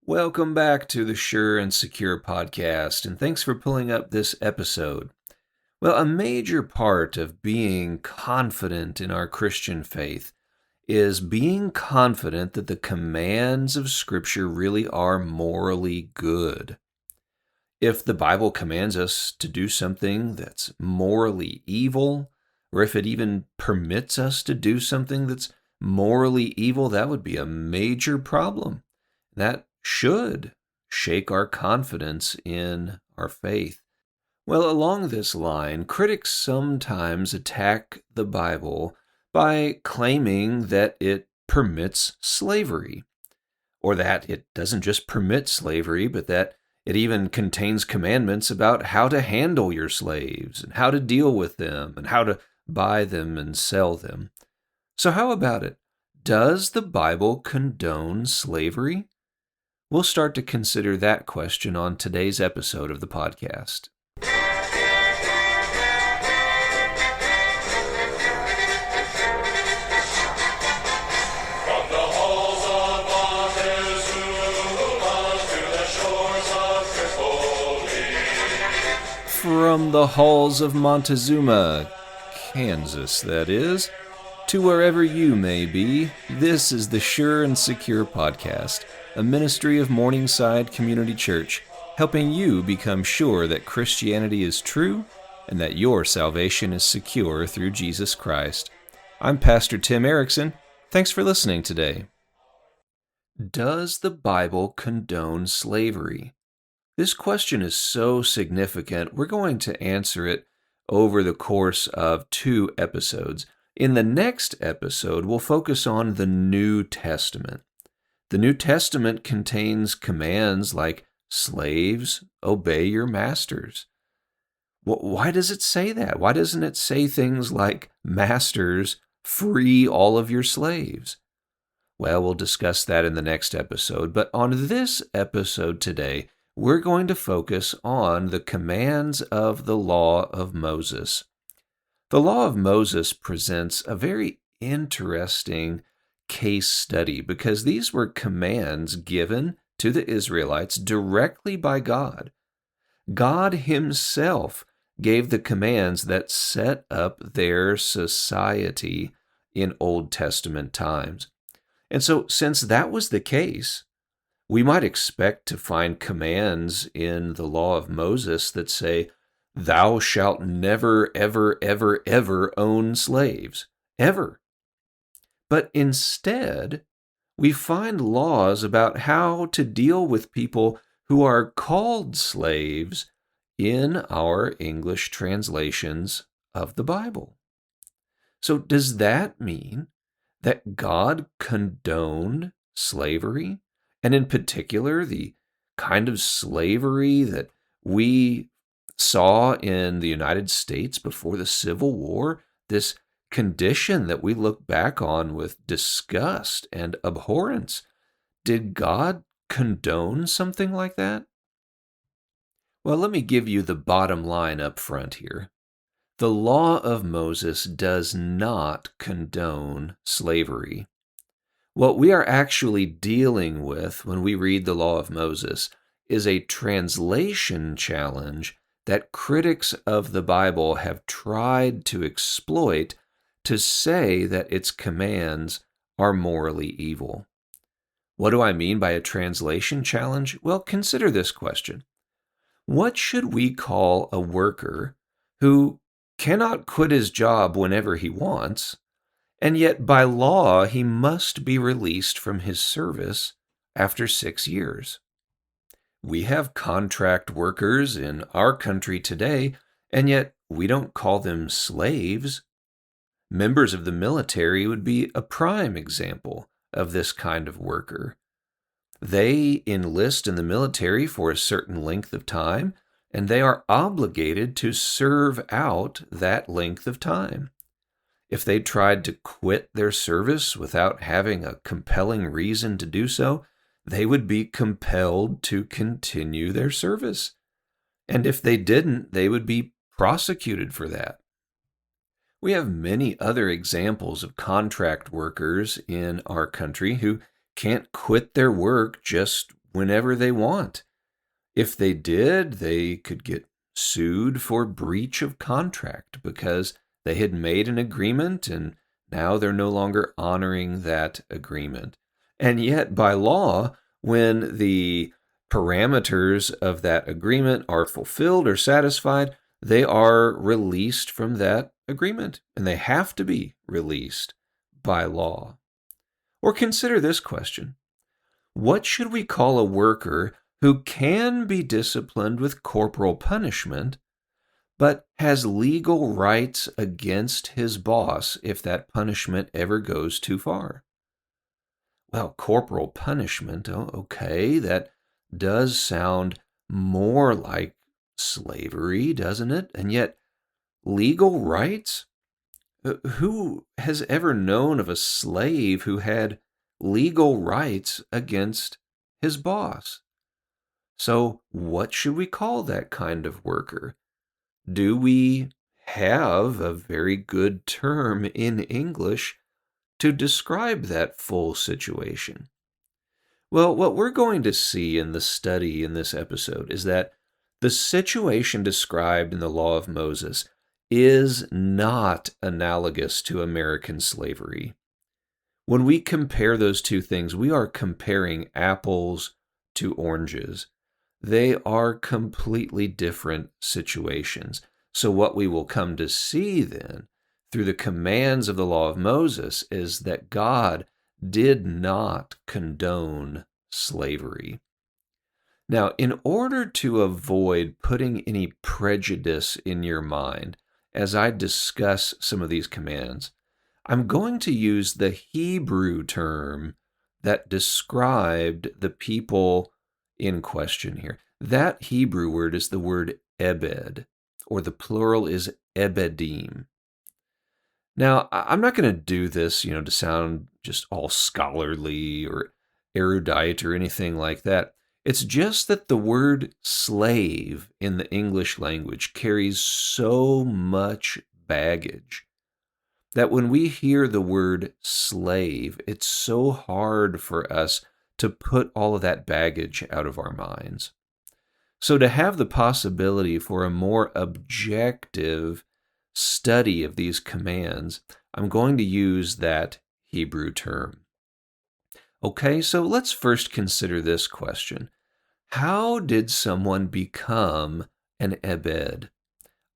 Welcome back to the Sure and Secure podcast, and thanks for pulling up this episode. Well, a major part of being confident in our Christian faith is being confident that the commands of Scripture really are morally good. If the Bible commands us to do something that's morally evil, or if it even permits us to do something that's morally evil, that would be a major problem. That should shake our confidence in our faith. Well, along this line, critics sometimes attack the Bible by claiming that it permits slavery, or that it doesn't just permit slavery, but that it even contains commandments about how to handle your slaves and how to deal with them and how to buy them and sell them. So how about it? Does the Bible condone slavery? We'll start to consider that question on today's episode of the podcast. From the halls of Montezuma, Kansas, that is, to wherever you may be, this is the Sure and Secure podcast, a ministry of Morningside Community Church, helping you become sure that Christianity is true and that your salvation is secure through Jesus Christ. I'm Pastor Tim Erickson. Thanks for listening today. Does the Bible condone slavery? This question is so significant, we're going to answer it over the course of 2 episodes. In the next episode, we'll focus on the New Testament. The New Testament contains commands like, slaves, obey your masters. Why does it say that? Why doesn't it say things like, masters, free all of your slaves? Well, we'll discuss that in the next episode, but on this episode today, we're going to focus on the commands of the Law of Moses. The Law of Moses presents a very interesting case study because these were commands given to the Israelites directly by God. God Himself gave the commands that set up their society in Old Testament times. And so, since that was the case, we might expect to find commands in the Law of Moses that say, thou shalt never, ever, ever, ever own slaves. Ever. But instead, we find laws about how to deal with people who are called slaves in our English translations of the Bible. So does that mean that God condoned slavery? And in particular, the kind of slavery that we saw in the United States before the Civil War, this condition that we look back on with disgust and abhorrence. Did God condone something like that? Well, let me give you the bottom line up front here. The Law of Moses does not condone slavery. What we are actually dealing with when we read the Law of Moses is a translation challenge that critics of the Bible have tried to exploit to say that its commands are morally evil. What do I mean by a translation challenge? Well, consider this question. What should we call a worker who cannot quit his job whenever he wants, and yet by law he must be released from his service after 6 years? We have contract workers in our country today, and yet we don't call them slaves. Members of the military would be a prime example of this kind of worker. They enlist in the military for a certain length of time, and they are obligated to serve out that length of time. If they tried to quit their service without having a compelling reason to do so, they would be compelled to continue their service. And if they didn't, they would be prosecuted for that. We have many other examples of contract workers in our country who can't quit their work just whenever they want. If they did, they could get sued for breach of contract because they had made an agreement and now they're no longer honoring that agreement. And yet, by law, when the parameters of that agreement are fulfilled or satisfied, they are released from that agreement, and they have to be released by law. Or consider this question: what should we call a worker who can be disciplined with corporal punishment, but has legal rights against his boss if that punishment ever goes too far? Well, corporal punishment, oh, okay, that does sound more like slavery, doesn't it? And yet, legal rights? Who has ever known of a slave who had legal rights against his boss? So, what should we call that kind of worker? Do we have a very good term in English to describe that full situation? Well, what we're going to see in the study in this episode is that the situation described in the Law of Moses is not analogous to American slavery. When we compare those two things, we are comparing apples to oranges. They are completely different situations. So, what we will come to see then through the commands of the Law of Moses is that God did not condone slavery. Now, in order to avoid putting any prejudice in your mind as I discuss some of these commands, I'm going to use the Hebrew term that described the people in question here. That Hebrew word is the word ebed, or the plural is ebedim. Now, I'm not going to do this, to sound just all scholarly or erudite or anything like that. It's just that the word slave in the English language carries so much baggage that when we hear the word slave, it's so hard for us to put all of that baggage out of our minds. So to have the possibility for a more objective study of these commands, I'm going to use that Hebrew term. Okay, so let's first consider this question. How did someone become an ebed?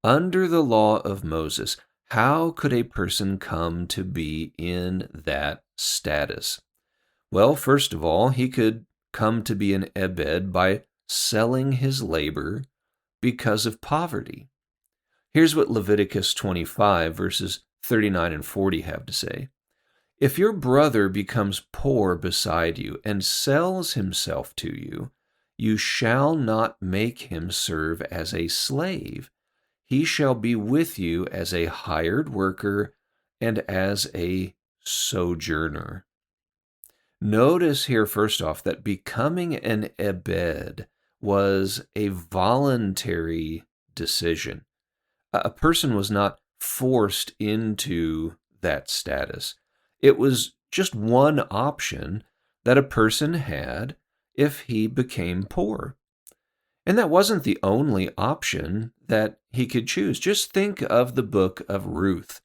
Under the law of Moses, how could a person come to be in that status? Well, first of all, he could come to be an ebed by selling his labor because of poverty. Here's what Leviticus 25, verses 39 and 40 have to say. If your brother becomes poor beside you and sells himself to you, you shall not make him serve as a slave. He shall be with you as a hired worker and as a sojourner. Notice here, first off, that becoming an ebed was a voluntary decision. A person was not forced into that status. It was just one option that a person had if he became poor. And that wasn't the only option that he could choose. Just think of the book of Ruth.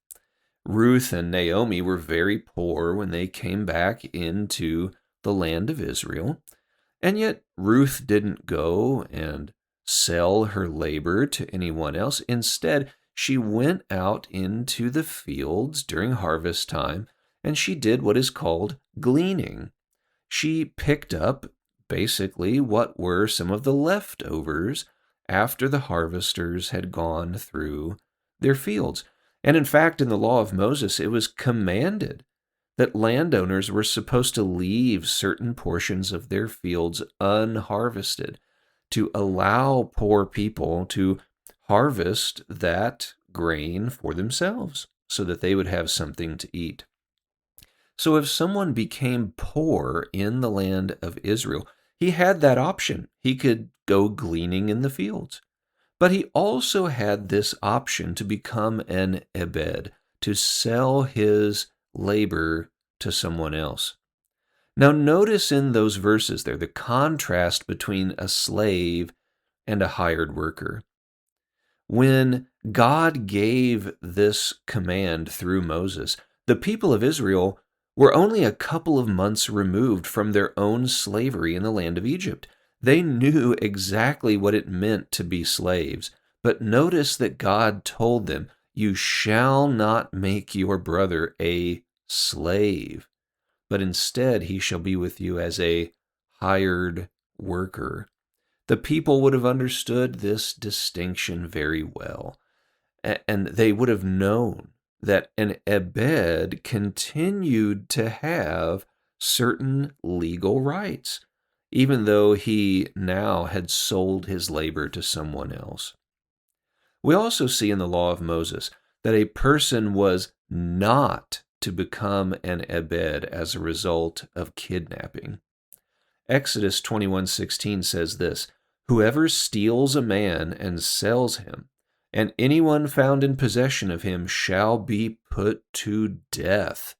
Ruth and Naomi were very poor when they came back into the land of Israel. And yet Ruth didn't go and sell her labor to anyone else. Instead, she went out into the fields during harvest time and she did what is called gleaning. She picked up basically what were some of the leftovers after the harvesters had gone through their fields. And in fact, in the law of Moses, it was commanded that landowners were supposed to leave certain portions of their fields unharvested to allow poor people to harvest that grain for themselves so that they would have something to eat. So if someone became poor in the land of Israel, he had that option. He could go gleaning in the fields. But he also had this option to become an ebed, to sell his labor to someone else. Now, notice in those verses there the contrast between a slave and a hired worker. When God gave this command through Moses, the people of Israel were only a couple of months removed from their own slavery in the land of Egypt. They knew exactly what it meant to be slaves. But notice that God told them, "You shall not make your brother a slave, but instead he shall be with you as a hired worker." The people would have understood this distinction very well, and they would have known that an Ebed continued to have certain legal rights, even though he now had sold his labor to someone else. We also see in the law of Moses that a person was not to become an Ebed as a result of kidnapping. Exodus 21:16 says this, "Whoever steals a man and sells him, and anyone found in possession of him shall be put to death."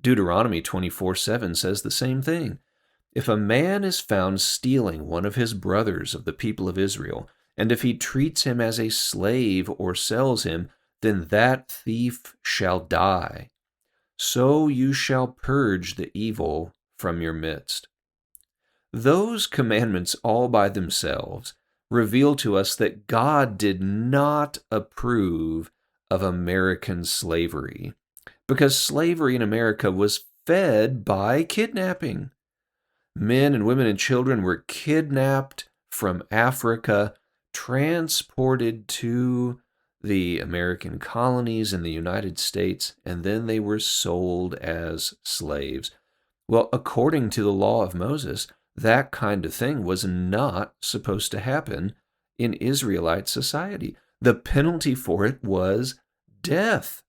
Deuteronomy 24:7 says the same thing. "If a man is found stealing one of his brothers of the people of Israel, and if he treats him as a slave or sells him, then that thief shall die. So you shall purge the evil from your midst." Those commandments all by themselves reveal to us that God did not approve of American slavery, because slavery in America was fed by kidnapping. Men and women and children were kidnapped from Africa, transported to the American colonies in the United States, and then they were sold as slaves. Well, according to the law of Moses, that kind of thing was not supposed to happen in Israelite society. The penalty for it was death.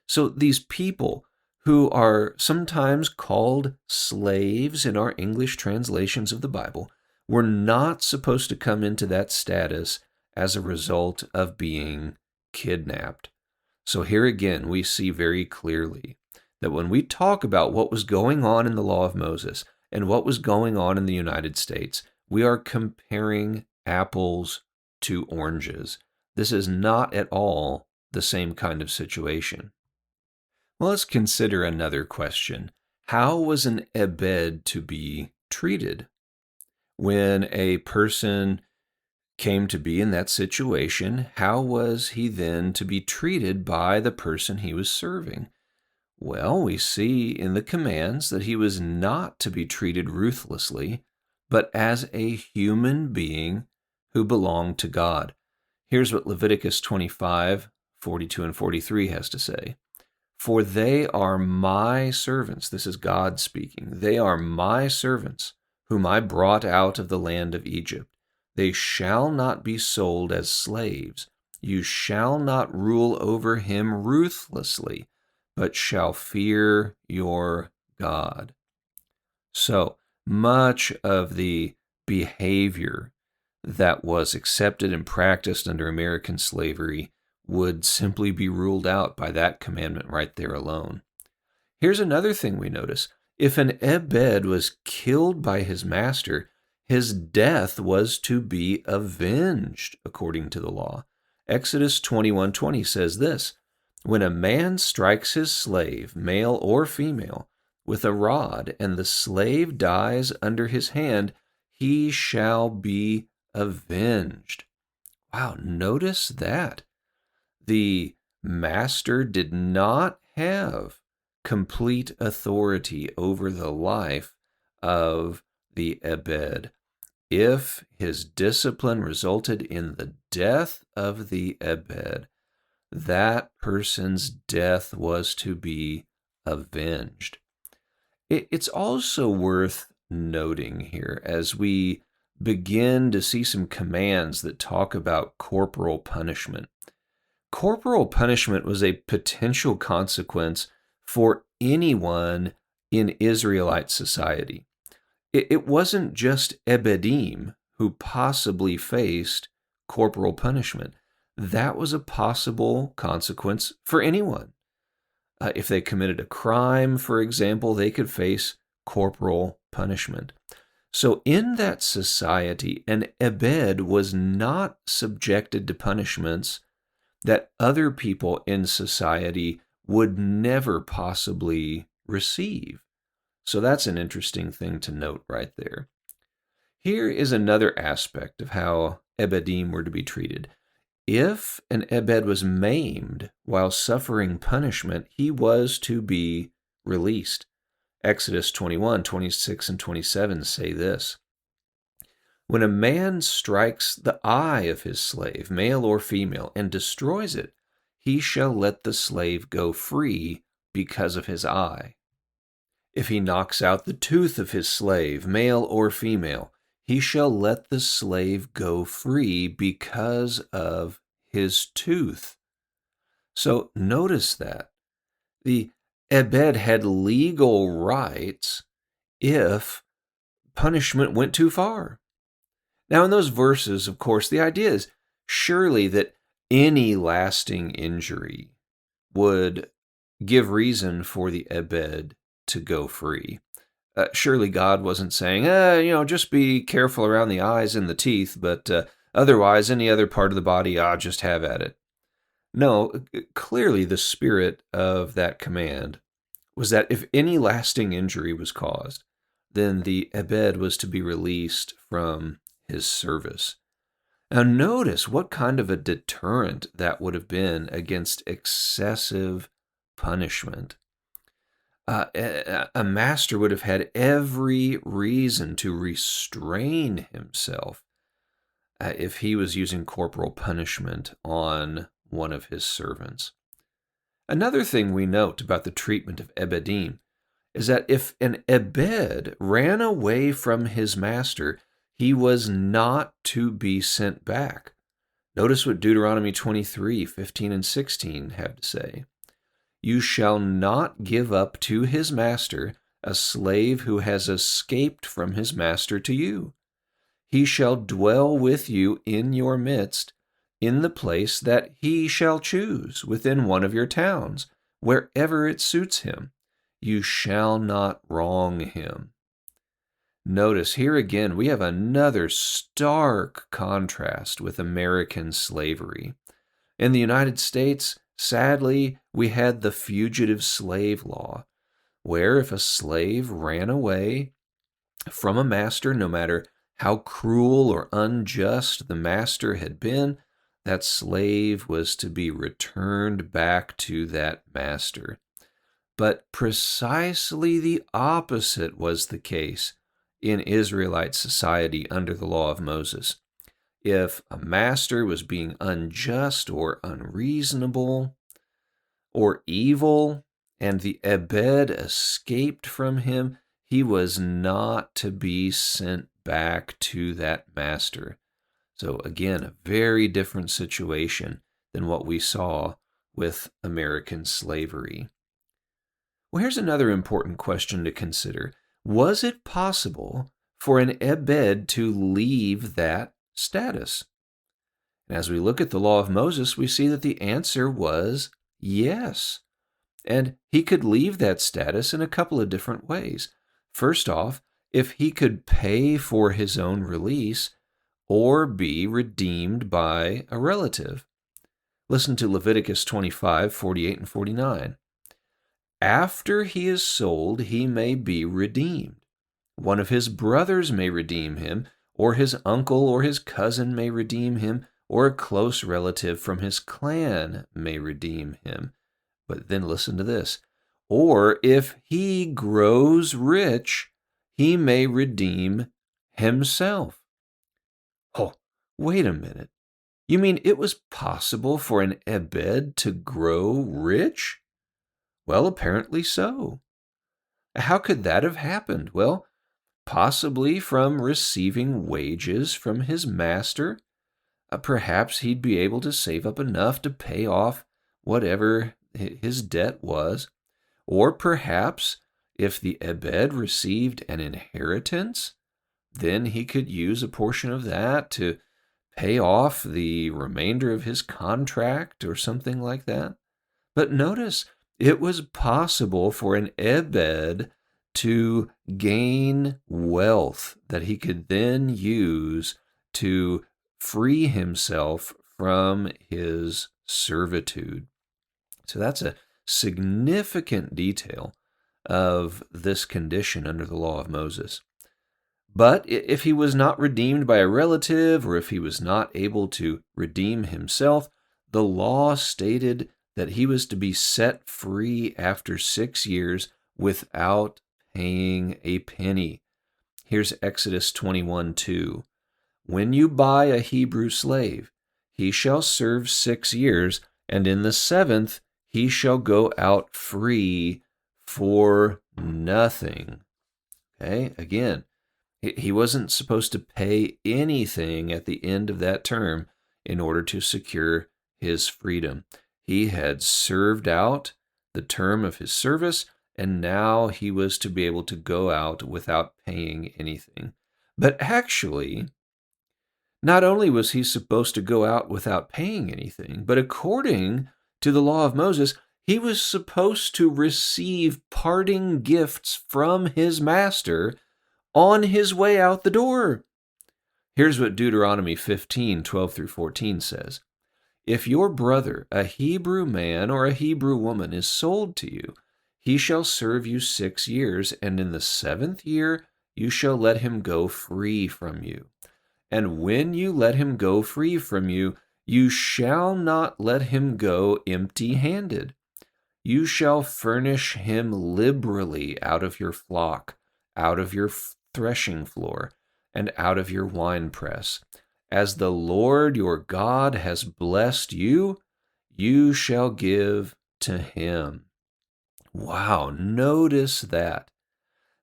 So these people who are sometimes called slaves in our English translations of the Bible were not supposed to come into that status as a result of being kidnapped. So here again, we see very clearly that when we talk about what was going on in the law of Moses and what was going on in the United States, we are comparing apples to oranges. This is not at all the same kind of situation. Well, let's consider another question. How was an Ebed to be treated? When a person came to be in that situation, how was he then to be treated by the person he was serving? Well, we see in the commands that he was not to be treated ruthlessly, but as a human being who belonged to God. Here's what Leviticus 25:42 and 43 has to say. "For they are my servants," this is God speaking, "they are my servants, whom I brought out of the land of Egypt. They shall not be sold as slaves. You shall not rule over him ruthlessly, but shall fear your God." So much of the behavior that was accepted and practiced under American slavery would simply be ruled out by that commandment right there alone. Here's another thing we notice. If an Ebed was killed by his master, his death was to be avenged according to the law. Exodus 21:20 says this, "When a man strikes his slave, male or female, with a rod, and the slave dies under his hand, he shall be avenged." Wow, notice that. The master did not have complete authority over the life of the Ebed. If his discipline resulted in the death of the Ebed, that person's death was to be avenged. It's also worth noting here as we begin to see some commands that talk about corporal punishment. Corporal punishment was a potential consequence for anyone in Israelite society. It wasn't just Ebedim who possibly faced corporal punishment. That was a possible consequence for anyone. If they committed a crime, for example, they could face corporal punishment. So in that society, an ebed was not subjected to punishments that other people in society would never possibly receive. So that's an interesting thing to note right there. Here is another aspect of how ebedim were to be treated. If an ebed was maimed while suffering punishment, he was to be released. Exodus 21, 26, and 27 say this: When a man strikes the eye of his slave, male or female, and destroys it, he shall let the slave go free because of his eye. If he knocks out the tooth of his slave, male or female, he shall let the slave go free because of his tooth. So notice that the ebed had legal rights if punishment went too far. Now, in those verses, of course, the idea is surely that any lasting injury would give reason for the ebed to go free. Surely God wasn't saying, just be careful around the eyes and the teeth, but otherwise, any other part of the body, just have at it. No, clearly the spirit of that command was that if any lasting injury was caused, then the ebed was to be released from his service. Now notice what kind of a deterrent that would have been against excessive punishment. A master would have had every reason to restrain himself if he was using corporal punishment on one of his servants. Another thing we note about the treatment of ebedim is that if an ebed ran away from his master, he was not to be sent back. Notice what Deuteronomy 23, 15 and 16 have to say. You shall not give up to his master a slave who has escaped from his master to you. He shall dwell with you in your midst, in the place that he shall choose, within one of your towns, wherever it suits him. You shall not wrong him. Notice here again, we have another stark contrast with American slavery. In the United States, sadly, we had the fugitive slave law, where if a slave ran away from a master, no matter how cruel or unjust the master had been, that slave was to be returned back to that master. But precisely the opposite was the case in Israelite society under the law of Moses. If a master was being unjust or unreasonable or evil, and the ebed escaped from him, he was not to be sent back to that master. So again, a very different situation than what we saw with American slavery. Well, here's another important question to consider. Was it possible for an ebed to leave that status? And as we look at the law of Moses, we see that the answer was yes. And he could leave that status in a couple of different ways. First off, if he could pay for his own release or be redeemed by a relative. Listen to Leviticus 25, 48 and 49. After he is sold, he may be redeemed. One of his brothers may redeem him, or his uncle or his cousin may redeem him, or a close relative from his clan may redeem him. But then listen to this. Or if he grows rich, he may redeem himself. Oh, wait a minute. You mean it was possible for an ebed to grow rich? Well, apparently so. How could that have happened? Well, possibly from receiving wages from his master. Perhaps he'd be able to save up enough to pay off whatever his debt was. Or perhaps if the ebed received an inheritance, then he could use a portion of that to pay off the remainder of his contract or something like that. But notice, It was possible for an Ebed to gain wealth that he could then use to free himself from his servitude. So that's a significant detail of this condition under the law of Moses. But if he was not redeemed by a relative, or if he was not able to redeem himself, the law stated that he was to be set free after 6 years without paying a penny. Here's Exodus 21:2. When you buy a Hebrew slave, he shall serve 6 years, and in the 7th he shall go out free for nothing. Okay, again, he wasn't supposed to pay anything at the end of that term in order to secure his freedom. He had served out the term of his service, and now he was to be able to go out without paying anything. But actually, not only was he supposed to go out without paying anything, but according to the law of Moses, he was supposed to receive parting gifts from his master on his way out the door. Here's what Deuteronomy 15:12-14 says. If your brother, a Hebrew man or a Hebrew woman, is sold to you, he shall serve you 6 years, and in the 7th year you shall let him go free from you. And when you let him go free from you, you shall not let him go empty-handed. You shall furnish him liberally out of your flock, out of your threshing floor, and out of your winepress. As the Lord your God has blessed you, you shall give to him. Wow, notice that.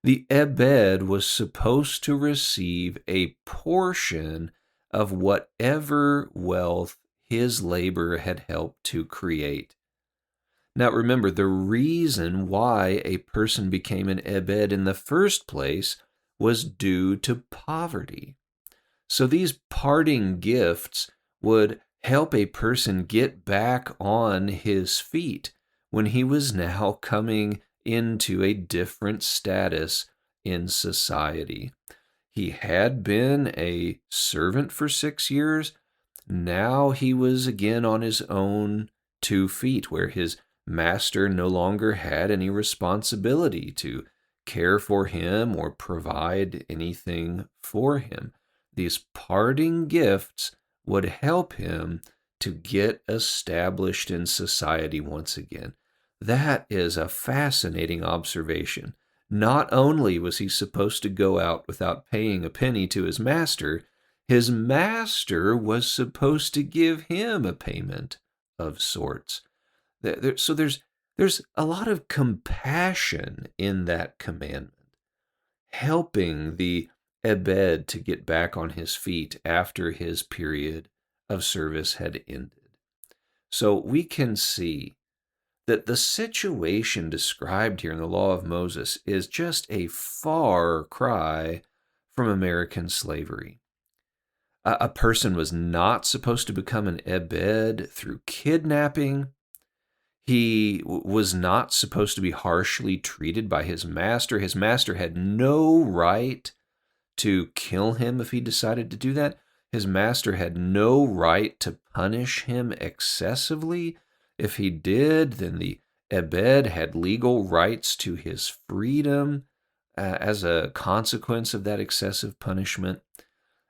The Ebed was supposed to receive a portion of whatever wealth his labor had helped to create. Now remember, the reason why a person became an Ebed in the first place was due to poverty. So these parting gifts would help a person get back on his feet when he was now coming into a different status in society. He had been a servant for 6 years. Now he was again on his own 2 feet, where his master no longer had any responsibility to care for him or provide anything for him. These parting gifts would help him to get established in society once again. That is a fascinating observation. Not only was he supposed to go out without paying a penny to his master was supposed to give him a payment of sorts. So there's a lot of compassion in that commandment, helping the Ebed to get back on his feet after his period of service had ended. So we can see that the situation described here in the law of Moses is just a far cry from American slavery. A person was not supposed to become an Ebed through kidnapping. He was not supposed to be harshly treated by his master. His master had no right to kill him if he decided to do that. His master had no right to punish him excessively. If he did, then the Ebed had legal rights to his freedom as a consequence of that excessive punishment.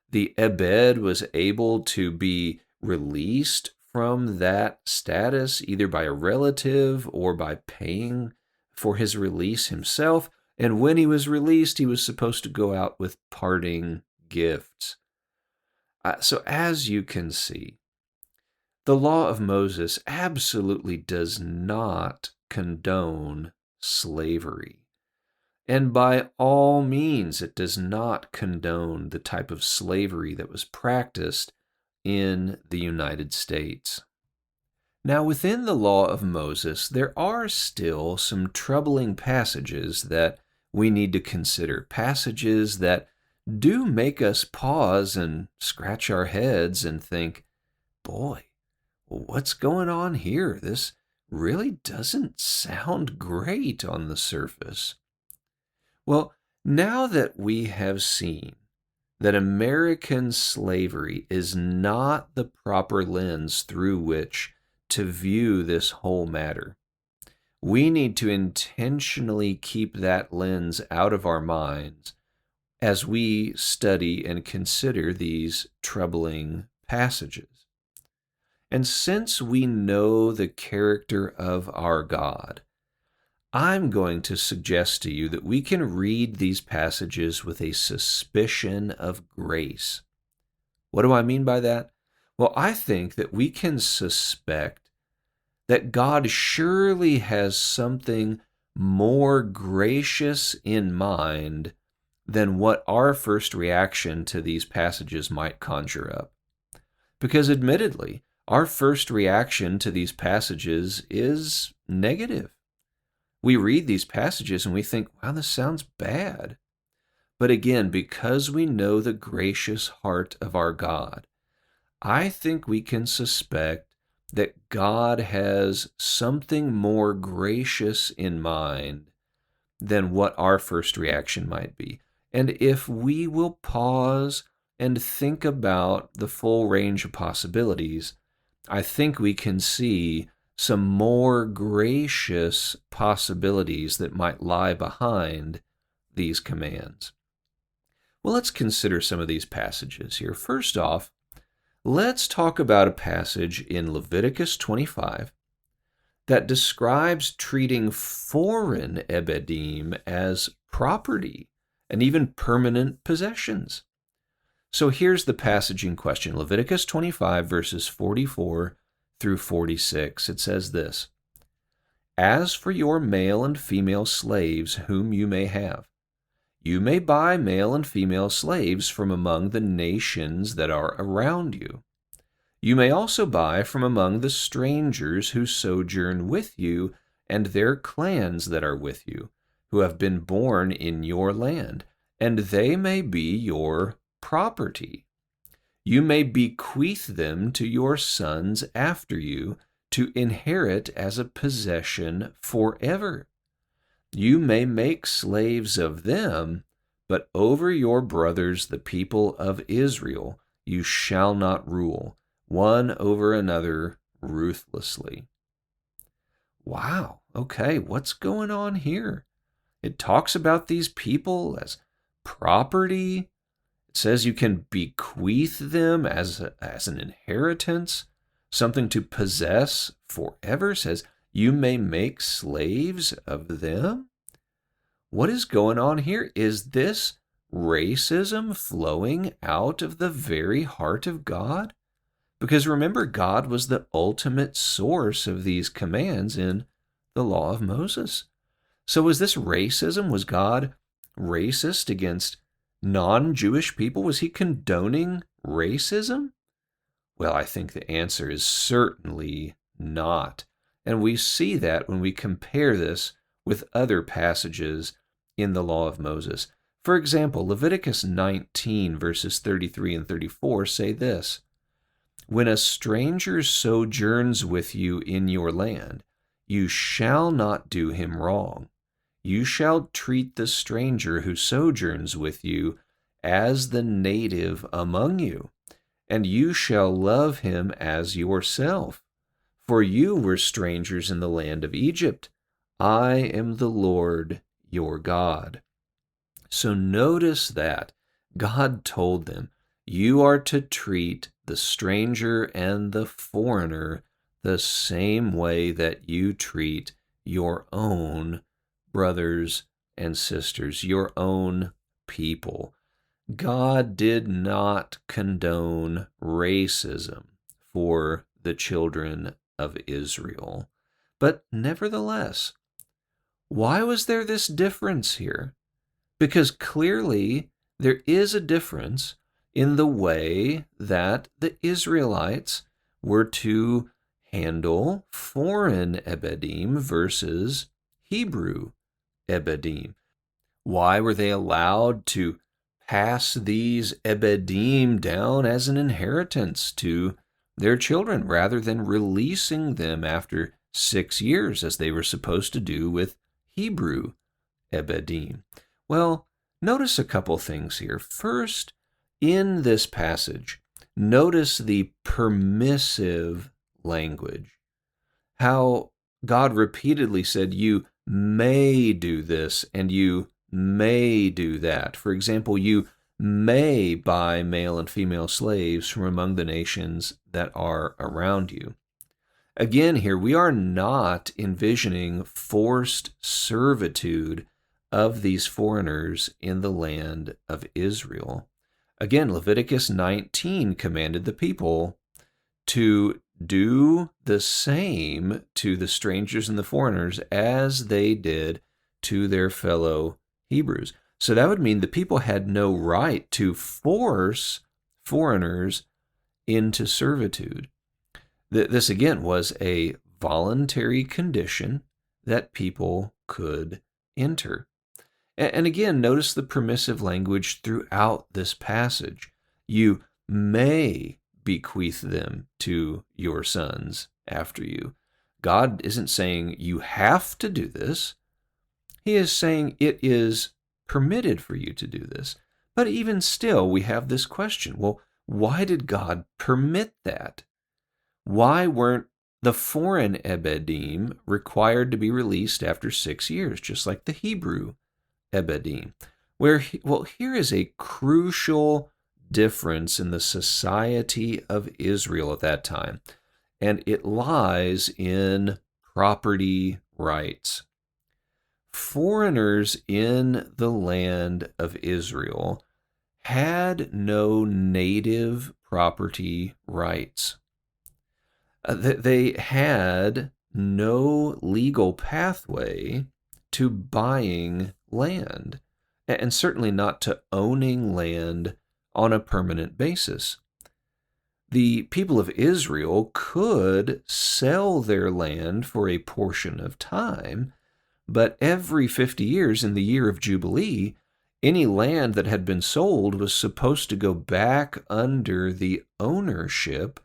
The Ebed was able to be released from that status either by a relative or by paying for his release himself. And when he was released, he was supposed to go out with parting gifts. So as you can see, the law of Moses absolutely does not condone slavery. And by all means, it does not condone the type of slavery that was practiced in the United States. Now, within the law of Moses, there are still some troubling passages that we need to consider, passages that do make us pause and scratch our heads and think, boy, what's going on here? This really doesn't sound great on the surface. Well, now that we have seen that American slavery is not the proper lens through which to view this whole matter, we need to intentionally keep that lens out of our minds as we study and consider these troubling passages. And since we know the character of our God, I'm going to suggest to you that we can read these passages with a suspicion of grace. What do I mean by that? Well, I think that we can suspect that God surely has something more gracious in mind than what our first reaction to these passages might conjure up. Because admittedly, our first reaction to these passages is negative. We read these passages and we think, wow, this sounds bad. But again, because we know the gracious heart of our God, I think we can suspect that God has something more gracious in mind than what our first reaction might be. And if we will pause and think about the full range of possibilities, I think we can see some more gracious possibilities that might lie behind these commands. Well, let's consider some of these passages here. First off, let's talk about a passage in Leviticus 25 that describes treating foreign ebedim as property and even permanent possessions. So here's the passage in question, Leviticus 25, verses 44 through 46. It says this: "As for your male and female slaves whom you may have, you may buy male and female slaves from among the nations that are around you. You may also buy from among the strangers who sojourn with you and their clans that are with you, who have been born in your land, and they may be your property. You may bequeath them to your sons after you to inherit as a possession forever. You may make slaves of them, but over your brothers, the people of Israel, you shall not rule, one over another ruthlessly." Wow, okay, what's going on here? It talks about these people as property. It says you can bequeath them as an inheritance, something to possess forever. It says you may make slaves of them. What is going on here? Is this racism flowing out of the very heart of God? Because remember, God was the ultimate source of these commands in the law of Moses. So was this racism? Was God racist against non-Jewish people? Was he condoning racism? Well, I think the answer is certainly not. And we see that when we compare this with other passages in the law of Moses. For example, Leviticus 19, verses 33 and 34 say this: "When a stranger sojourns with you in your land, you shall not do him wrong. You shall treat the stranger who sojourns with you as the native among you, and you shall love him as yourself. For you were strangers in the land of Egypt. I am the Lord your God." So notice that God told them, you are to treat the stranger and the foreigner the same way that you treat your own brothers and sisters, your own people. God did not condone racism for the children of Israel. But nevertheless, why was there this difference here? Because clearly there is a difference in the way that the Israelites were to handle foreign ebedim versus Hebrew ebedim. Why were they allowed to pass these ebedim down as an inheritance to their children rather than releasing them after 6 years, as they were supposed to do with Hebrew ebedim. Well, notice a couple things here. First, in this passage, notice the permissive language. How God repeatedly said, you may do this and you may do that. For example, you may buy male and female slaves from among the nations that are around you. Again, here, we are not envisioning forced servitude of these foreigners in the land of Israel. Again, Leviticus 19 commanded the people to do the same to the strangers and the foreigners as they did to their fellow Hebrews. So that would mean the people had no right to force foreigners into servitude. This, again, was a voluntary condition that people could enter. And again, notice the permissive language throughout this passage. You may bequeath them to your sons after you. God isn't saying you have to do this. He is saying it is permitted for you to do this. But even still, we have this question. Well, why did God permit that? Why weren't the foreign ebedim required to be released after 6 years, just like the Hebrew ebedim? Well, here is a crucial difference in the society of Israel at that time, and it lies in property rights. Foreigners in the land of Israel had no native property rights. They had no legal pathway to buying land, and certainly not to owning land on a permanent basis. The people of Israel could sell their land for a portion of time, but every 50 years in the year of Jubilee, any land that had been sold was supposed to go back under the ownership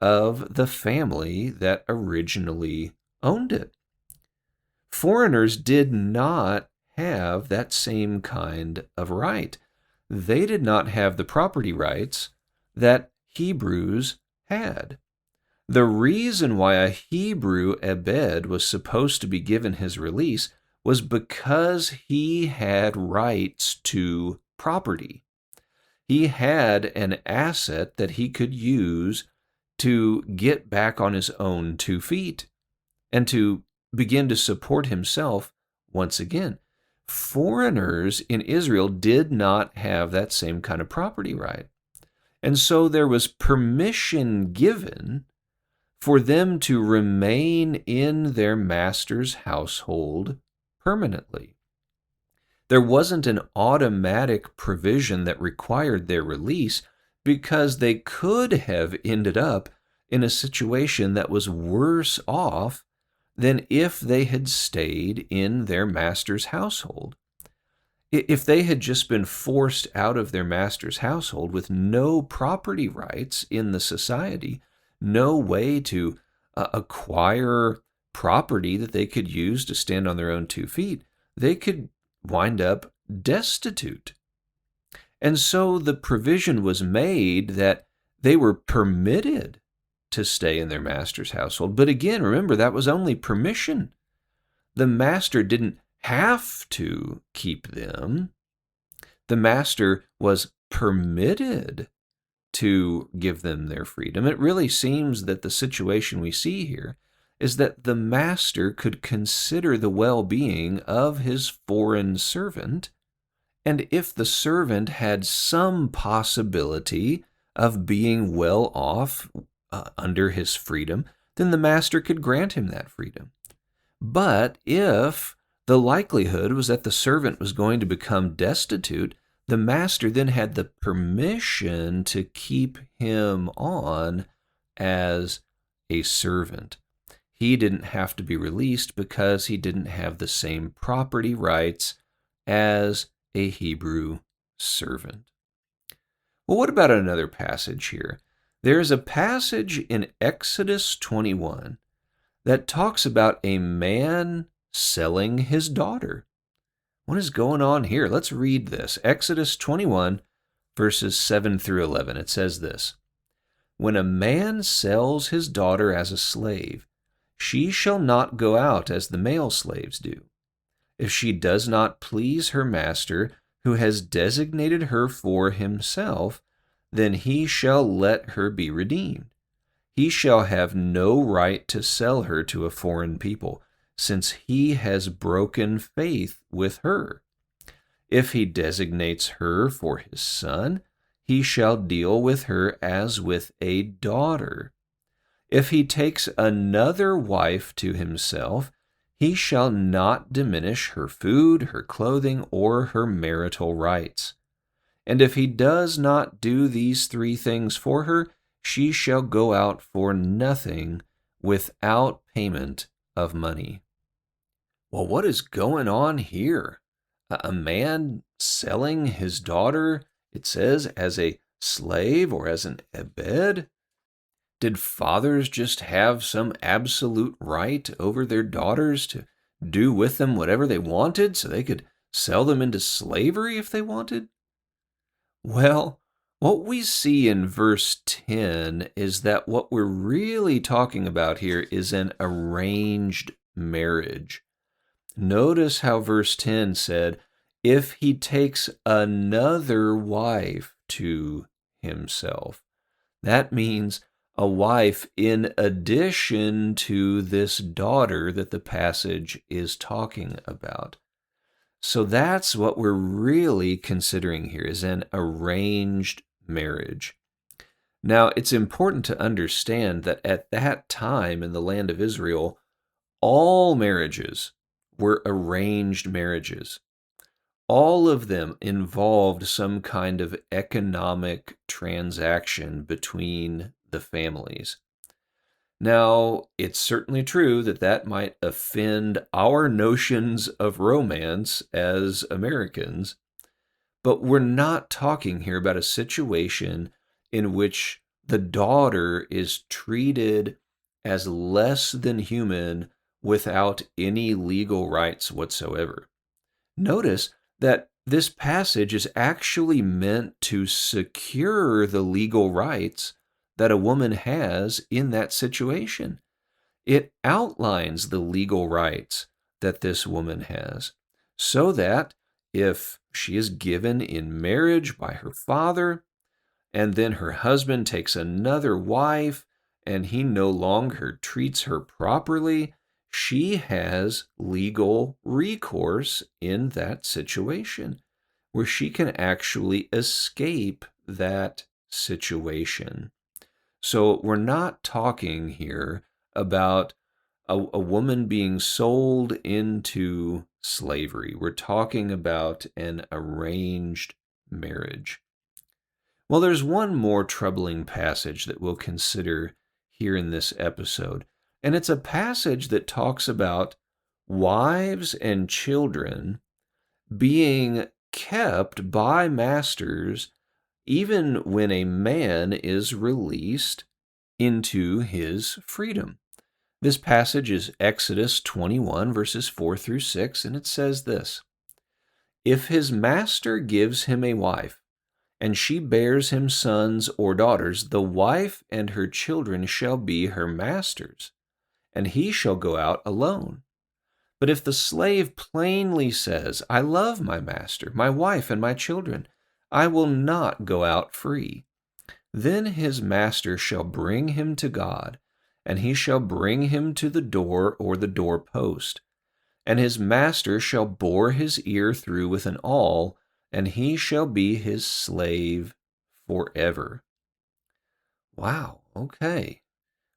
of the family that originally owned it. Foreigners did not have that same kind of right. They did not have the property rights that Hebrews had. The reason why a Hebrew Ebed was supposed to be given his release was because he had rights to property. He had an asset that he could use to get back on his own 2 feet and to begin to support himself once again. Foreigners in Israel did not have that same kind of property right. And so there was permission given for them to remain in their master's household permanently. There wasn't an automatic provision that required their release, because they could have ended up in a situation that was worse off than if they had stayed in their master's household. If they had just been forced out of their master's household with no property rights in the society, no way to acquire property that they could use to stand on their own 2 feet, they could wind up destitute. And so the provision was made that they were permitted to stay in their master's household. But again, remember, that was only permission. The master didn't have to keep them. The master was permitted to give them their freedom. It really seems that the situation we see here is that the master could consider the well-being of his foreign servant, and if the servant had some possibility of being well off under his freedom, then the master could grant him that freedom. But if the likelihood was that the servant was going to become destitute, the master then had the permission to keep him on as a servant. He didn't have to be released because he didn't have the same property rights as a Hebrew servant. Well, what about another passage here? There's a passage in Exodus 21 that talks about a man selling his daughter. What is going on here? Let's read this. Exodus 21, verses 7 through 11. It says this: When a man sells his daughter as a slave, she shall not go out as the male slaves do. If she does not please her master, who has designated her for himself, then he shall let her be redeemed. He shall have no right to sell her to a foreign people, since he has broken faith with her. If he designates her for his son, he shall deal with her as with a daughter. If he takes another wife to himself, he shall not diminish her food, her clothing, or her marital rights. And if he does not do these three things for her, she shall go out for nothing without payment of money. Well, what is going on here? A man selling his daughter, it says, as a slave or as an ebed? Did fathers just have some absolute right over their daughters to do with them whatever they wanted so they could sell them into slavery if they wanted? Well, what we see in verse 10 is that what we're really talking about here is an arranged marriage. Notice how verse 10 said, if he takes another wife to himself. That means a wife in addition to this daughter that the passage is talking about. So that's what we're really considering here, is an arranged marriage. Now, it's important to understand that at that time in the land of Israel, all marriages were arranged marriages. All of them involved some kind of economic transaction between the families. Now, it's certainly true that that might offend our notions of romance as Americans, but we're not talking here about a situation in which the daughter is treated as less than human without any legal rights whatsoever. Notice that this passage is actually meant to secure the legal rights that a woman has in that situation. It outlines the legal rights that this woman has, so that if she is given in marriage by her father, and then her husband takes another wife, and he no longer treats her properly, she has legal recourse in that situation, where she can actually escape that situation. So we're not talking here about a woman being sold into slavery. We're talking about an arranged marriage. Well, there's one more troubling passage that we'll consider here in this episode, and it's a passage that talks about wives and children being kept by masters even when a man is released into his freedom. This passage is Exodus 21, verses 4 through 6, and it says this: If his master gives him a wife, and she bears him sons or daughters, the wife and her children shall be her master's, and he shall go out alone. But if the slave plainly says, I love my master, my wife, and my children, I will not go out free, then his master shall bring him to God, and he shall bring him to the door or the doorpost. And his master shall bore his ear through with an awl, and he shall be his slave forever. Wow, okay.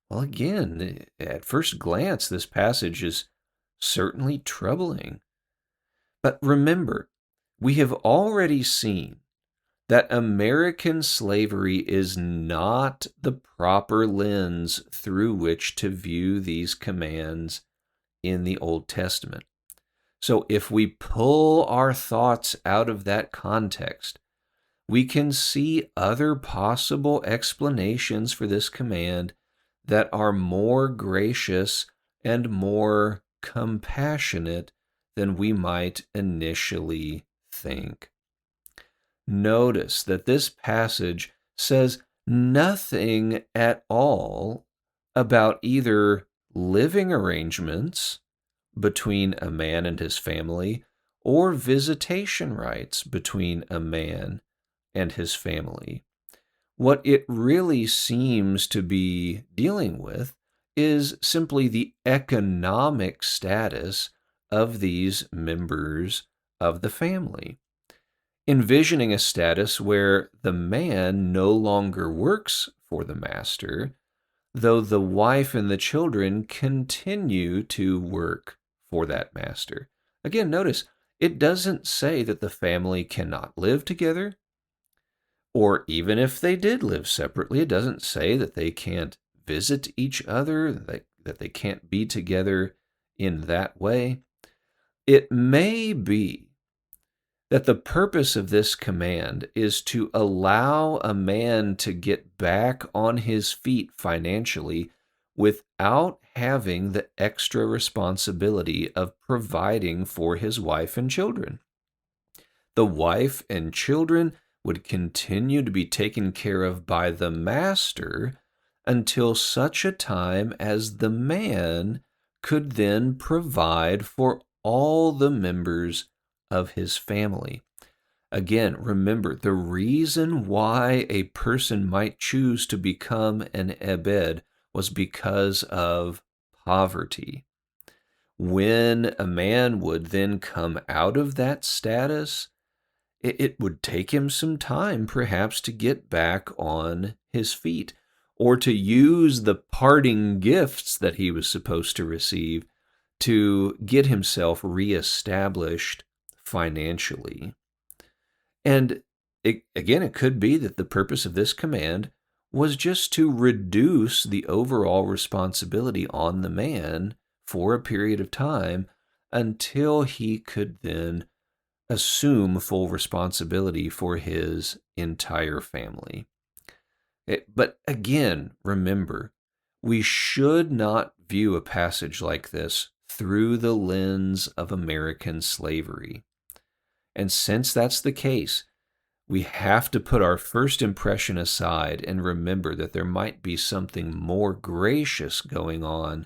Well, again, at first glance, this passage is certainly troubling. But remember, we have already seen that American slavery is not the proper lens through which to view these commands in the Old Testament. So if we pull our thoughts out of that context, we can see other possible explanations for this command that are more gracious and more compassionate than we might initially think. Notice that this passage says nothing at all about either living arrangements between a man and his family or visitation rights between a man and his family. What it really seems to be dealing with is simply the economic status of these members of the family, envisioning a status where the man no longer works for the master, though the wife and the children continue to work for that master. Again, notice it doesn't say that the family cannot live together, or even if they did live separately, it doesn't say that they can't visit each other, that they can't be together in that way. It may be that the purpose of this command is to allow a man to get back on his feet financially without having the extra responsibility of providing for his wife and children. The wife and children would continue to be taken care of by the master until such a time as the man could then provide for all the members of his family. Again, remember, the reason why a person might choose to become an ebed was because of poverty. When a man would then come out of that status, it would take him some time, perhaps, to get back on his feet or to use the parting gifts that he was supposed to receive to get himself reestablished financially. And it could be that the purpose of this command was just to reduce the overall responsibility on the man for a period of time until he could then assume full responsibility for his entire family. But again, remember, we should not view a passage like this through the lens of American slavery. And since that's the case, we have to put our first impression aside and remember that there might be something more gracious going on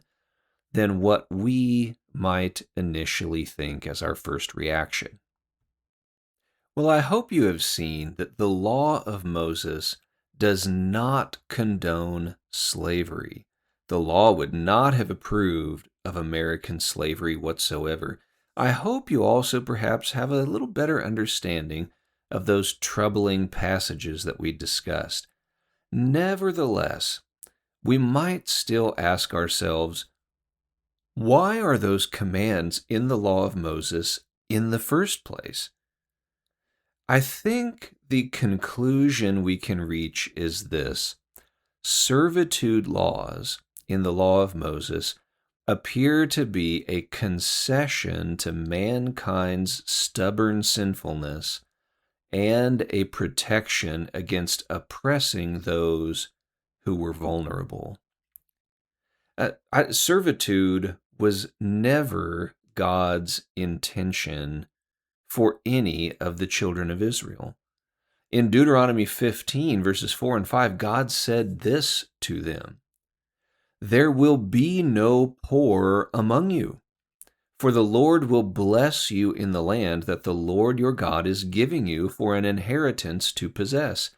than what we might initially think as our first reaction. Well, I hope you have seen that the law of Moses does not condone slavery. The law would not have approved of American slavery whatsoever. I hope you also perhaps have a little better understanding of those troubling passages that we discussed. Nevertheless, we might still ask ourselves, why are those commands in the law of Moses in the first place? I think the conclusion we can reach is this: servitude laws in the law of Moses appear to be a concession to mankind's stubborn sinfulness and a protection against oppressing those who were vulnerable. Servitude was never God's intention for any of the children of Israel. In Deuteronomy 15, verses 4 and 5, God said this to them: "There will be no poor among you, for the Lord will bless you in the land that the Lord your God is giving you for an inheritance to possess,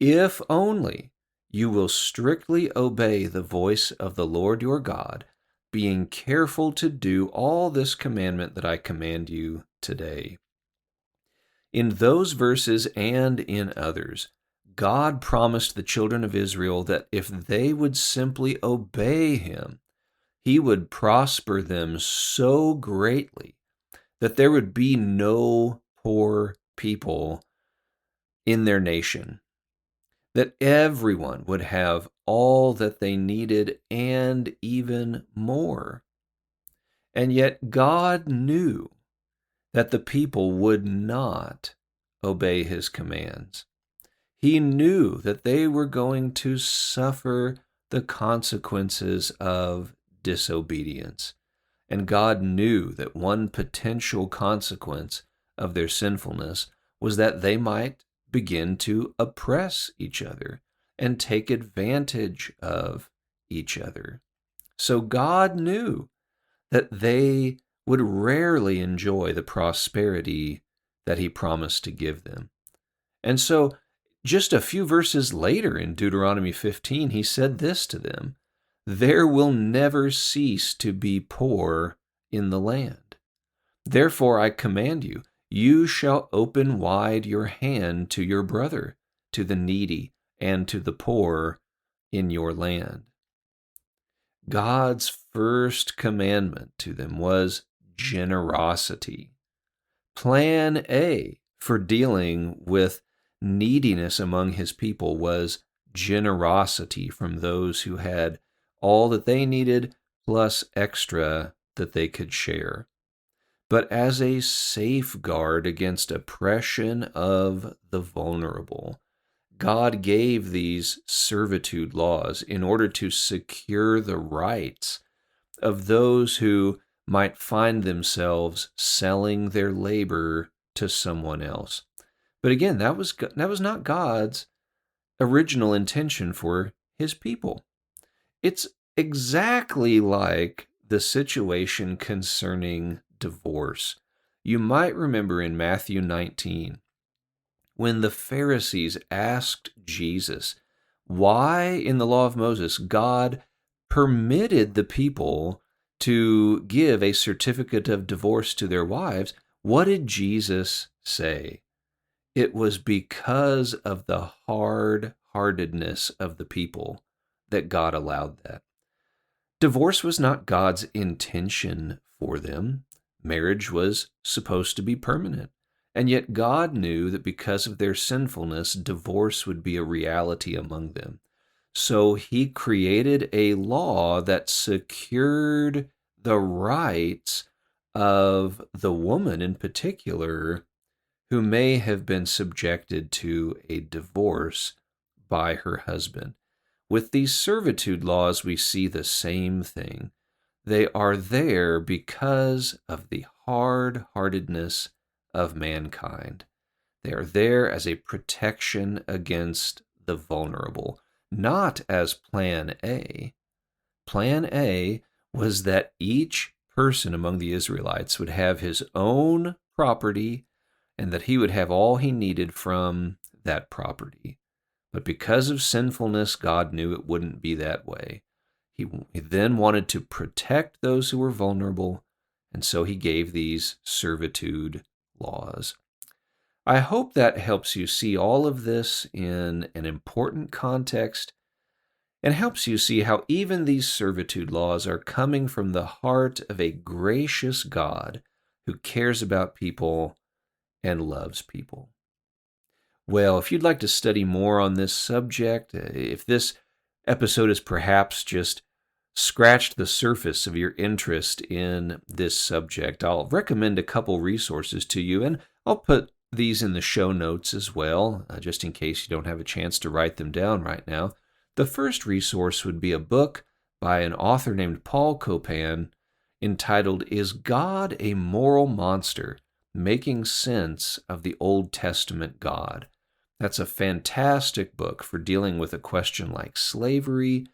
if only you will strictly obey the voice of the Lord your God, being careful to do all this commandment that I command you today." In those verses and in others, God promised the children of Israel that if they would simply obey Him, He would prosper them so greatly that there would be no poor people in their nation, that everyone would have all that they needed and even more. And yet God knew that the people would not obey His commands. He knew that they were going to suffer the consequences of disobedience. And God knew that one potential consequence of their sinfulness was that they might begin to oppress each other and take advantage of each other. So God knew that they would rarely enjoy the prosperity that he promised to give them. And so, just a few verses later in Deuteronomy 15, he said this to them: "There will never cease to be poor in the land. Therefore I command you, you shall open wide your hand to your brother, to the needy, and to the poor in your land." God's first commandment to them was generosity. Plan A for dealing with neediness among his people was generosity from those who had all that they needed plus extra that they could share. But as a safeguard against oppression of the vulnerable, God gave these servitude laws in order to secure the rights of those who might find themselves selling their labor to someone else. But again, that was not God's original intention for his people. It's exactly like the situation concerning divorce. You might remember in Matthew 19, when the Pharisees asked Jesus why in the law of Moses God permitted the people to give a certificate of divorce to their wives, what did Jesus say? It was because of the hard-heartedness of the people that God allowed that. Divorce was not God's intention for them. Marriage was supposed to be permanent. And yet God knew that because of their sinfulness, divorce would be a reality among them. So he created a law that secured the rights of the woman in particular who may have been subjected to a divorce by her husband. With these servitude laws, we see the same thing. They are there because of the hard-heartedness of mankind. They are there as a protection against the vulnerable, not as Plan A. Plan A was that each person among the Israelites would have his own property and that he would have all he needed from that property. But because of sinfulness, God knew it wouldn't be that way. He then wanted to protect those who were vulnerable, and so he gave these servitude laws. I hope that helps you see all of this in an important context and helps you see how even these servitude laws are coming from the heart of a gracious God who cares about people and loves people. Well, if you'd like to study more on this subject, if this episode has perhaps just scratched the surface of your interest in this subject, I'll recommend a couple resources to you, and I'll put these in the show notes as well, just in case you don't have a chance to write them down right now. The first resource would be a book by an author named Paul Copan entitled, "Is God a Moral Monster? Making Sense of the Old Testament God." That's a fantastic book for dealing with a question like slavery,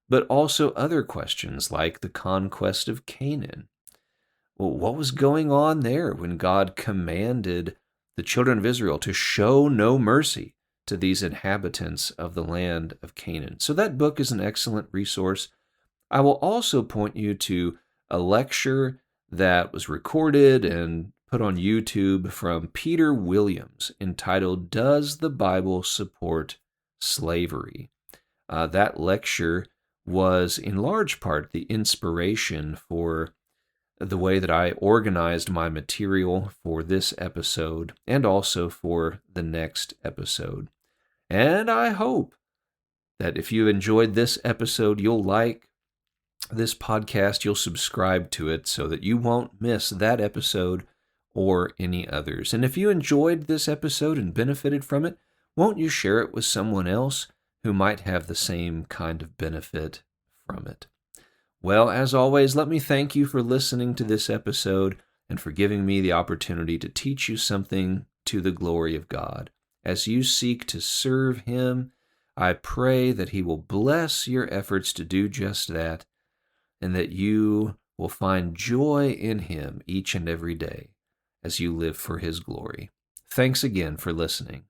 but also other questions like the conquest of Canaan. Well, what was going on there when God commanded the children of Israel to show no mercy to these inhabitants of the land of Canaan? So that book is an excellent resource. I will also point you to a lecture that was recorded and put on YouTube from Peter Williams entitled, "Does the Bible Support Slavery?" That lecture was in large part the inspiration for the way that I organized my material for this episode and also for the next episode. And I hope that if you enjoyed this episode, you'll like this podcast, you'll subscribe to it so that you won't miss that episode or any others. And if you enjoyed this episode and benefited from it, won't you share it with someone else who might have the same kind of benefit from it? Well, as always, let me thank you for listening to this episode and for giving me the opportunity to teach you something to the glory of God. As you seek to serve Him, I pray that He will bless your efforts to do just that, and that you will find joy in Him each and every day as you live for His glory. Thanks again for listening.